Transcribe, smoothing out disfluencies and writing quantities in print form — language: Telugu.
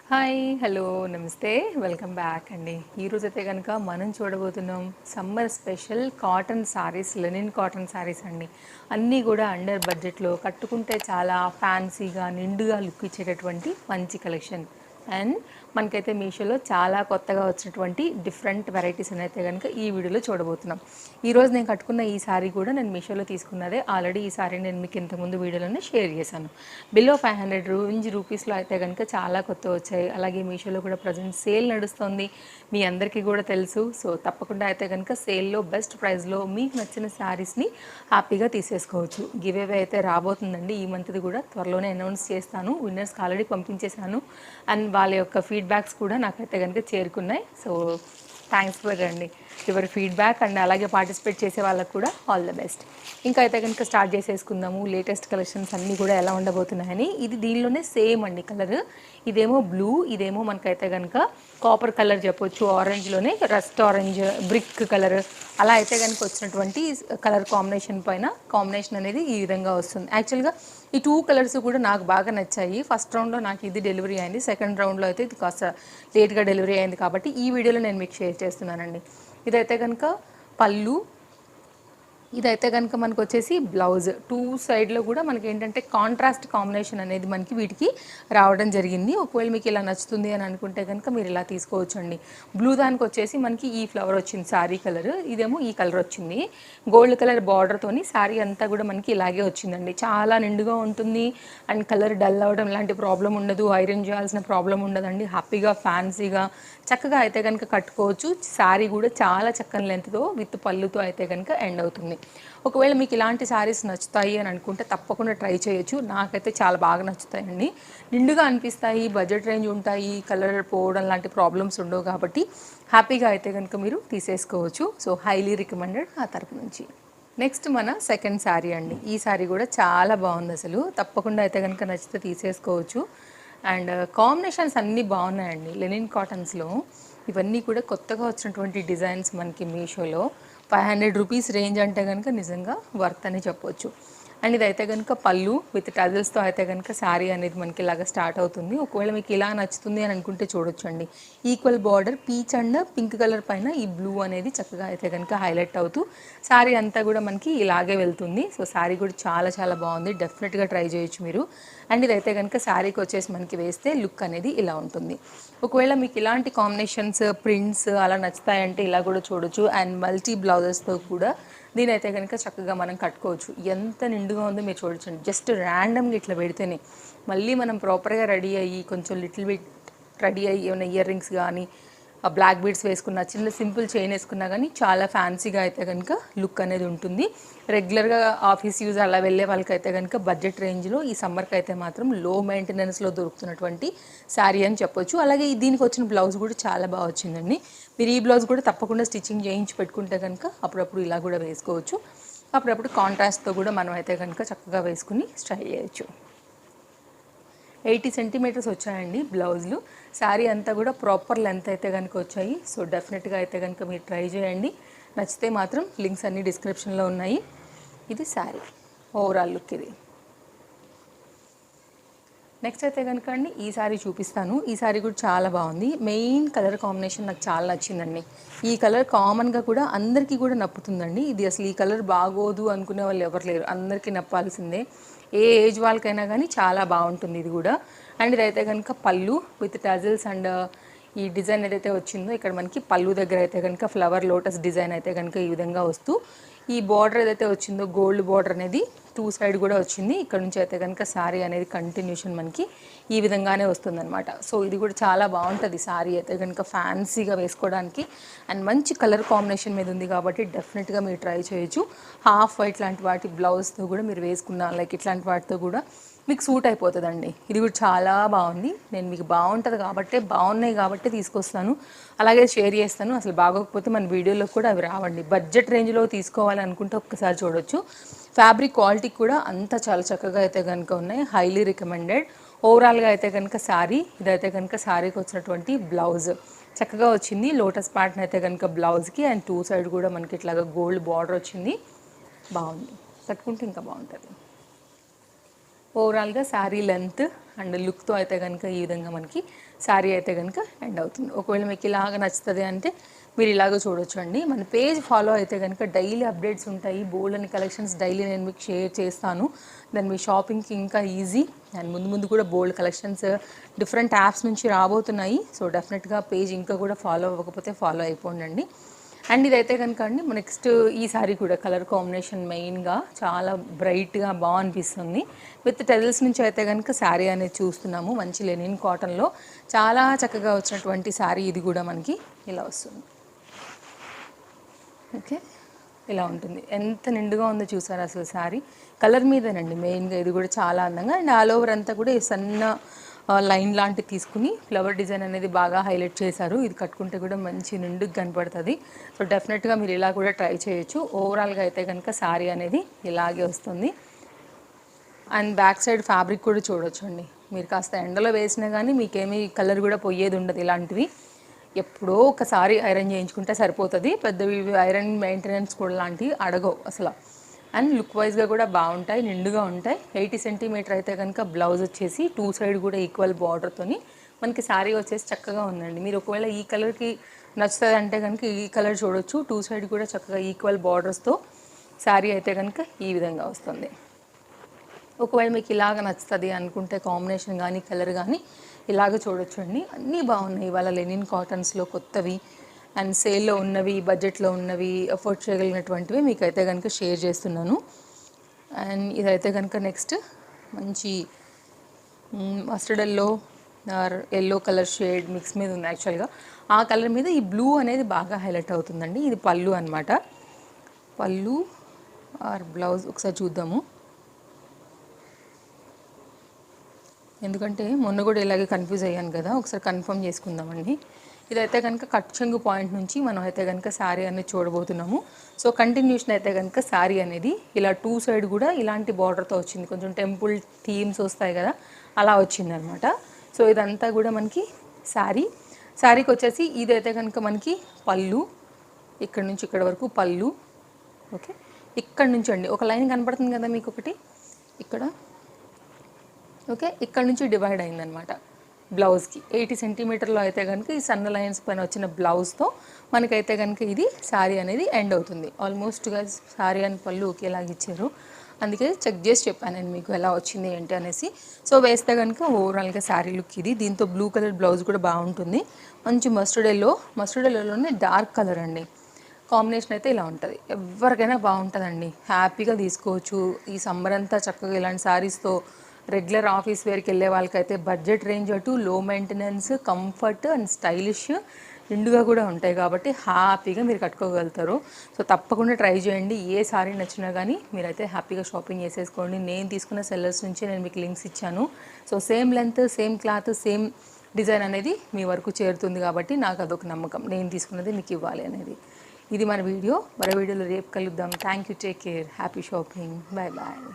హాయ్ హలో నమస్తే వెల్కమ్ బ్యాక్ అండి. ఈరోజైతే కనుక మనం చూడబోతున్నాం summer special cotton saris, linen cotton saris అండి. అన్నీ కూడా అండర్ బడ్జెట్లో కట్టుకుంటే చాలా ఫ్యాన్సీగా నిండుగా లుక్ ఇచ్చేటటువంటి మంచి కలెక్షన్. అండ్ మనకైతే మీషోలో చాలా కొత్తగా వచ్చినటువంటి డిఫరెంట్ వెరైటీస్ అయితే కనుక ఈ వీడియోలో చూడబోతున్నాం. ఈరోజు నేను కట్టుకున్న ఈ సారీ కూడా నేను మీషోలో తీసుకున్నదే. ఆల్రెడీ ఈ సారీ నేను మీకు ఇంతకుముందు వీడియోలోనే షేర్ చేశాను. బిలో 500 రూపీస్లో అయితే కనుక చాలా కొత్త వచ్చాయి. అలాగే మీషోలో కూడా ప్రజెంట్ సేల్ నడుస్తుంది, మీ అందరికీ కూడా తెలుసు. సో తప్పకుండా అయితే కనుక సేల్లో బెస్ట్ ప్రైస్లో మీకు నచ్చిన శారీస్ని హ్యాపీగా తీసేసుకోవచ్చు. గివ్ అవే అయితే రాబోతుందండి ఈ మంత్ది కూడా త్వరలోనే అనౌన్స్ చేస్తాను. విన్నర్స్కి ఆల్రెడీ పంపించేశాను అండ్ వాళ్ళ యొక్క ఫీడ్బ్యాక్స్ కూడా నాకైతే కనుక చేరుకున్నాయి. సో థ్యాంక్స్ ఫర్ అండి యువర్ ఫీడ్బ్యాక్ అండ్ అలాగే పార్టిసిపేట్ చేసే వాళ్ళకు కూడా ఆల్ ద బెస్ట్. ఇంకా అయితే కనుక స్టార్ట్ చేసేసుకుందాము లేటెస్ట్ కలెక్షన్స్ అన్నీ కూడా ఎలా ఉండబోతున్నాయని. ఇది దీనిలోనే సేమ్ అండి కలర్, ఇదేమో బ్లూ, ఇదేమో మనకైతే కనుక కాపర్ కలర్ చెప్పొచ్చు, ఆరెంజ్లోనే రస్ట్ ఆరెంజ్, బ్రిక్ కలర్ అలా అయితే కనుక వచ్చినటువంటి కలర్ కాంబినేషన్ పైన కాంబినేషన్ అనేది ఈ విధంగా వస్తుంది. యాక్చువల్గా ఈ 2 కలర్స్ కూడా నాకు బాగా నచ్చాయి. ఫస్ట్ రౌండ్లో నాకు ఇది డెలివరీ అయింది, సెకండ్ రౌండ్లో అయితే ఇది కాస్త లేట్గా డెలివరీ అయింది కాబట్టి ఈ వీడియోలో నేను మీకు షేర్ చేస్తున్నానండి. ఇదైతే కనుక పళ్ళు, ఇదైతే కనుక మనకు వచ్చేసి బ్లౌజ్. 2 సైడ్లో కూడా మనకి ఏంటంటే కాంట్రాస్ట్ కాంబినేషన్ అనేది మనకి వీటికి రావడం జరిగింది. ఒకవేళ మీకు ఇలా నచ్చుతుంది అని అనుకుంటే కనుక మీరు ఇలా తీసుకోవచ్చు అండి. బ్లూ దానికి వచ్చేసి మనకి ఈ ఫ్లవర్ వచ్చింది శారీ కలర్, ఇదేమో ఈ కలర్ వచ్చింది. గోల్డ్ కలర్ బార్డర్తోని శారీ అంతా కూడా మనకి ఇలాగే వచ్చిందండి. చాలా నిండుగా ఉంటుంది అండ్ కలర్ డల్ అవ్వడం లాంటి ప్రాబ్లం ఉండదు, ఐరన్ చేయాల్సిన ప్రాబ్లం ఉండదండి. హ్యాపీగా ఫ్యాన్సీగా చక్కగా అయితే కనుక కట్టుకోవచ్చు. శారీ కూడా చాలా చక్కని లెంత్తో విత్ పళ్ళుతో అయితే కనుక ఎండ్ అవుతుంది. ఒకవేళ మీకు ఇలాంటి శారీస్ నచ్చుతాయి అని అనుకుంటే తప్పకుండా ట్రై చేయొచ్చు. నాకైతే చాలా బాగా నచ్చుతాయండి, నిండుగా అనిపిస్తాయి, బడ్జెట్ రేంజ్ ఉంటాయి, కలర్ పోవడం లాంటి ప్రాబ్లమ్స్ ఉండవు కాబట్టి హ్యాపీగా అయితే కనుక మీరు తీసేసుకోవచ్చు. సో హైలీ రికమెండెడ్ ఆ తరపు నుంచి. నెక్స్ట్ మన సెకండ్ శారీ అండి. ఈ శారీ కూడా చాలా బాగుంది అసలు, తప్పకుండా అయితే కనుక నచ్చితే తీసేసుకోవచ్చు. అండ్ కాంబినేషన్స్ అన్నీ బాగున్నాయండి. లెనిన్ కాటన్స్లో ఇవన్నీ కూడా కొత్తగా వచ్చినటువంటి డిజైన్స్ మనకి మీషోలో. 500 రూపీస్ రేంజ్ అంటే కనుక నిజంగా వర్త్ అని చెప్పొచ్చు. అండ్ ఇదైతే కనుక పళ్ళు విత్ టజల్స్తో అయితే కనుక శారీ అనేది మనకి ఇలాగా స్టార్ట్ అవుతుంది. ఒకవేళ మీకు ఇలా నచ్చుతుంది అని అనుకుంటే చూడొచ్చండి. Equal border peach and pink colour పైన ఈ బ్లూ అనేది చక్కగా అయితే కనుక హైలైట్ అవుతూ శారీ అంతా కూడా మనకి ఇలాగే వెళ్తుంది. సో శారీ కూడా చాలా చాలా బాగుంది, డెఫినెట్గా ట్రై చేయొచ్చు మీరు. అండ్ ఇదైతే కనుక శారీకి వచ్చేసి మనకి వేస్తే లుక్ అనేది ఇలా ఉంటుంది. ఒకవేళ మీకు ఇలాంటి కాంబినేషన్స్ ప్రింట్స్ అలా నచ్చుతాయంటే ఇలా కూడా చూడొచ్చు. అండ్ మల్టీ బ్లౌజెస్తో కూడా దీనైతే కనుక చక్కగా మనం కట్టుకోవచ్చు. ఎంత నిండుగా ఉందో మీరు చూడొచ్చండి. జస్ట్ ర్యాండమ్గా ఇట్లా పెడితేనే మళ్ళీ మనం ప్రాపర్గా రెడీ అయ్యి కొంచెం లిటిల్ బిట్ రెడీ అయ్యి ఏమైనా ఇయర్ రింగ్స్ కానీ బ్లాక్ బీడ్స్ వేసుకున్న, చిన్న సింపుల్ చైన్ వేసుకున్నా కానీ చాలా ఫ్యాన్సీగా అయితే కనుక లుక్ అనేది ఉంటుంది. రెగ్యులర్గా ఆఫీస్ యూజ్ అలా వెళ్ళే వాళ్ళకైతే కనుక బడ్జెట్ రేంజ్లో ఈ సమ్మర్కి అయితే మాత్రం లో మెయింటెనెన్స్లో దొరుకుతున్నటువంటి శారీ అని చెప్పొచ్చు. అలాగే దీనికి వచ్చిన బ్లౌజ్ కూడా చాలా బాగా వచ్చిందండి. మీరు ఈ బ్లౌజ్ కూడా తప్పకుండా స్టిచ్చింగ్ చేయించి పెట్టుకుంటే కనుక అప్పుడప్పుడు ఇలా కూడా వేసుకోవచ్చు. అప్పుడప్పుడు కాంట్రాస్ట్తో కూడా మనం అయితే కనుక చక్కగా వేసుకుని స్టైల్ చేయొచ్చు. 80 సెంటీమీటర్స్ వచ్చాయండి బ్లౌజులు. శారీ అంతా కూడా ప్రాపర్ లెంత్ అయితే కనుక వచ్చాయి. సో డెఫినెట్గా అయితే కనుక మీరు ట్రై చేయండి. నచ్చితే మాత్రం లింక్స్ అన్నీ డిస్క్రిప్షన్లో ఉన్నాయి. ఇది శారీ ఓవరాల్ లుక్ ఇది. నెక్స్ట్ అయితే కనుక అండి ఈ శారీ చూపిస్తాను. ఈ శారీ కూడా చాలా బాగుంది. మెయిన్ కలర్ కాంబినేషన్ నాకు చాలా నచ్చిందండి. ఈ కలర్ కామన్గా కూడా అందరికీ కూడా నప్పుతుందండి. ఇది అసలు ఈ కలర్ బాగోదు అనుకునే వాళ్ళు ఎవరు లేరు, అందరికీ నప్పాల్సిందే. ఏ ఏజ్ వాళ్ళకైనా కానీ చాలా బాగుంటుంది ఇది కూడా. అండ్ ఇదైతే కనుక పళ్ళు విత్ టజల్స్ అండ్ ఈ డిజైన్ ఏదైతే వచ్చిందో ఇక్కడ మనకి పళ్ళు దగ్గర అయితే కనుక ఫ్లవర్ లోటస్ డిజైన్ అయితే కనుక ఈ విధంగా వస్తూ ఈ బార్డర్ ఏదైతే వచ్చిందో గోల్డ్ బార్డర్ అనేది 2 సైడ్ కూడా వచ్చింది. ఇక్కడ నుంచి అయితే కనుక శారీ అనేది కంటిన్యూషన్ మనకి ఈ విధంగానే వస్తుందన్నమాట. సో ఇది కూడా చాలా బాగుంటుంది శారీ అయితే కనుక ఫ్యాన్సీగా వేసుకోవడానికి. అండ్ మంచి కలర్ కాంబినేషన్ మీద ఉంది కాబట్టి డెఫినెట్గా మీరు ట్రై చేయొచ్చు. హాఫ్ వైట్ లాంటి వాటి బ్లౌజ్తో కూడా మీరు వేసుకున్న లైక్ ఇట్లాంటి వాటితో కూడా మీకు సూట్ అయిపోతుందండి. ఇది కూడా చాలా బాగుంది. నేను మీకు బాగుంటుంది కాబట్టి బాగున్నాయి కాబట్టి తీసుకొస్తాను, అలాగే షేర్ చేస్తాను. అసలు బాగోకపోతే మన వీడియోలో కూడా అవి రావండి. బడ్జెట్ రేంజ్లో తీసుకోవాలి అనుకుంటే ఒక్కసారి చూడొచ్చు. ఫ్యాబ్రిక్ క్వాలిటీ కూడా అంతా చాలా చక్కగా అయితే కనుక ఉన్నాయి, హైలీ రికమెండెడ్. ఓవరాల్గా అయితే కనుక శారీ ఇదైతే కనుక శారీకి వచ్చినటువంటి బ్లౌజ్ చక్కగా వచ్చింది. లోటస్ ప్యాటర్న్ అయితే కనుక బ్లౌజ్కి అండ్ 2 సైడ్ కూడా మనకి ఇట్లాగా గోల్డ్ బార్డర్ వచ్చింది. బాగుంది, కట్టుకుంటే ఇంకా బాగుంటుంది. ఓవరాల్గా శారీ లెంత్ అండ్ లుక్తో అయితే కనుక ఈ విధంగా మనకి శారీ అయితే కనుక ఎండ్ అవుతుంది. ఒకవేళ మీకు ఇలాగ నచ్చుతుంది అంటే మీరు ఇలాగ చూడొచ్చు అండి. మన పేజ్ ఫాలో అయితే కనుక డైలీ అప్డేట్స్ ఉంటాయి, బోల్డ్ అని కలెక్షన్స్ డైలీ నేను మీకు షేర్ చేస్తాను. దాన్ని మీ షాపింగ్కి ఇంకా ఈజీ. అండ్ ముందు ముందు కూడా బోల్డ్ కలెక్షన్స్ డిఫరెంట్ యాప్స్ నుంచి రాబోతున్నాయి. సో డెఫినెట్గా పేజ్ ఇంకా కూడా ఫాలో అవ్వకపోతే ఫాలో అయిపోండి. అండ్ ఇదైతే కనుక అండి నెక్స్ట్ ఈ సారీ కూడా కలర్ కాంబినేషన్ మెయిన్గా చాలా బ్రైట్గా బాగా అనిపిస్తుంది. విత్ టెజల్స్ నుంచి అయితే కనుక శారీ అనేది చూస్తున్నాము. మంచి లెనిన్ కాటన్లో చాలా చక్కగా వచ్చినటువంటి శారీ ఇది కూడా మనకి ఇలా వస్తుంది. ఓకే, ఇలా ఉంటుంది. ఎంత నిండుగా ఉందో చూసారు అసలు శారీ. కలర్ మీదేనండి మెయిన్గా ఇది కూడా చాలా అందంగా. అండ్ ఆల్ ఓవర్ అంతా కూడా సన్న లైన్ లాంటివి తీసుకుని ఫ్లవర్ డిజైన్ అనేది బాగా హైలైట్ చేశారు. ఇది కట్టుకుంటే కూడా మంచి నిండుగా కనపడుతుంది. సో డెఫినెట్గా మీరు ఇలా కూడా ట్రై చేయొచ్చు. ఓవరాల్గా అయితే కనుక శారీ అనేది ఇలాగే వస్తుంది. అండ్ బ్యాక్ సైడ్ ఫ్యాబ్రిక్ కూడా చూడొచ్చు అండి. మీరు కాస్త ఎండలో వేసినా కానీ మీకేమీ కలర్ కూడా పోయేది ఉండదు. ఇలాంటివి ఎప్పుడో ఒకసారి ఐరన్ చేయించుకుంటే సరిపోతుంది. పెద్దవి ఐరన్ మెయింటెనెన్స్ కూడా లాంటివి అడగవు అసలు. అండ్ లుక్ వైజ్గా కూడా బాగుంటాయి, నిండుగా ఉంటాయి. 80 సెంటీమీటర్ అయితే కనుక బ్లౌజ్ వచ్చేసి 2 సైడ్ కూడా ఈక్వల్ బార్డర్తోని మనకి శారీ వచ్చేసి చక్కగా ఉందండి. మీరు ఒకవేళ ఈ కలర్కి నచ్చుతుంది అంటే కనుక ఈ కలర్ చూడొచ్చు. 2 సైడ్ కూడా చక్కగా ఈక్వల్ బార్డర్స్తో శారీ అయితే కనుక ఈ విధంగా వస్తుంది. ఒకవేళ మీకు ఇలాగ నచ్చుతుంది అనుకుంటే కాంబినేషన్ కానీ కలర్ కానీ ఇలాగ చూడొచ్చు అండి. అన్నీ బాగున్నాయి ఇవాళ లెనిన్ కాటన్స్లో కొత్తవి అండ్ సేల్లో ఉన్నవి, బడ్జెట్లో ఉన్నవి, అఫోర్డ్ చేయగలిగినటువంటివి మీకైతే కనుక షేర్ చేస్తున్నాను. అండ్ ఇదైతే కనుక నెక్స్ట్ మంచి mustard yellow colour shade mix మీద ఉంది. యాక్చువల్గా ఆ కలర్ మీద ఈ బ్లూ అనేది బాగా హైలైట్ అవుతుందండి. ఇది పళ్ళు అనమాట. పళ్ళు ఆర్ బ్లౌజ్ ఒకసారి చూద్దాము. ఎందుకంటే మొన్న కూడా ఇలాగే కన్ఫ్యూజ్ అయ్యాను కదా, ఒకసారి కన్ఫర్మ్ చేసుకుందామండి. ఇదైతే కనుక కట్ చెంగు పాయింట్ నుంచి మనం అయితే కనుక శారీ అనేది చూడబోతున్నాము. సో కంటిన్యూషన్ అయితే కనుక శారీ అనేది ఇలా 2 సైడ్ కూడా ఇలాంటి బార్డర్తో వచ్చింది. కొంచెం టెంపుల్ థీమ్స్ వస్తాయి కదా, అలా వచ్చిందనమాట. సో ఇదంతా కూడా మనకి శారీకి వచ్చేసి ఇదైతే కనుక మనకి పళ్ళు, ఇక్కడ నుంచి ఇక్కడ వరకు పళ్ళు. ఓకే, ఇక్కడ నుంచి అండి ఒక లైన్ కనపడుతుంది కదా మీకు ఒకటి ఇక్కడ. ఓకే, ఇక్కడ నుంచి డివైడ్ అయిందనమాట బ్లౌజ్కి. 80 సెంటీమీటర్లో అయితే కనుక ఈ సన్న లైన్స్ పైన వచ్చిన బ్లౌజ్తో మనకైతే కనుక ఇది శారీ అనేది ఎండ్ అవుతుంది. ఆల్మోస్ట్గా శారీ అని పళ్ళు ఒకేలాగా ఇచ్చారు. అందుకే చెక్ చేసి చెప్పాను నేను మీకు ఎలా వచ్చింది ఏంటి అనేసి. సో వేస్తే కనుక ఓవరాల్గా శారీ లుక్ ఇది. దీంతో బ్లూ కలర్ బ్లౌజ్ కూడా బాగుంటుంది. మంచి మస్టర్డ్ ఎల్లోనే డార్క్ కలర్ అండి. కాంబినేషన్ అయితే ఇలా ఉంటుంది. ఎవరికైనా బాగుంటుందండి, హ్యాపీగా తీసుకోవచ్చు. ఈ సమ్మర్ అంతా చక్కగా ఇలాంటి శారీస్తో రెగ్యులర్ ఆఫీస్ వేర్కి వెళ్ళే వాళ్ళకైతే బడ్జెట్ రేంజ్ అటు లో మెయింటెనెన్స్, కంఫర్ట్ అండ్ స్టైలిష్ నిండుగా కూడా ఉంటాయి కాబట్టి హ్యాపీగా మీరు కట్టుకోగలుగుతారు. సో తప్పకుండా ట్రై చేయండి. ఏ సారీ నచ్చినా కానీ మీరైతే హ్యాపీగా షాపింగ్ చేసేసుకోండి. నేను తీసుకున్న సెల్లర్స్ నుంచి నేను మీకు లింక్స్ ఇచ్చాను. So same length, same cloth, same design అనేది మీ వరకు చేరుతుంది కాబట్టి నాకు అదొక నమ్మకం, నేను తీసుకున్నది మీకు ఇవ్వాలి అనేది. ఇది మన వీడియో. మరో వీడియోలో రేపు కలుద్దాం. Thank you, take care, happy shopping, bye bye.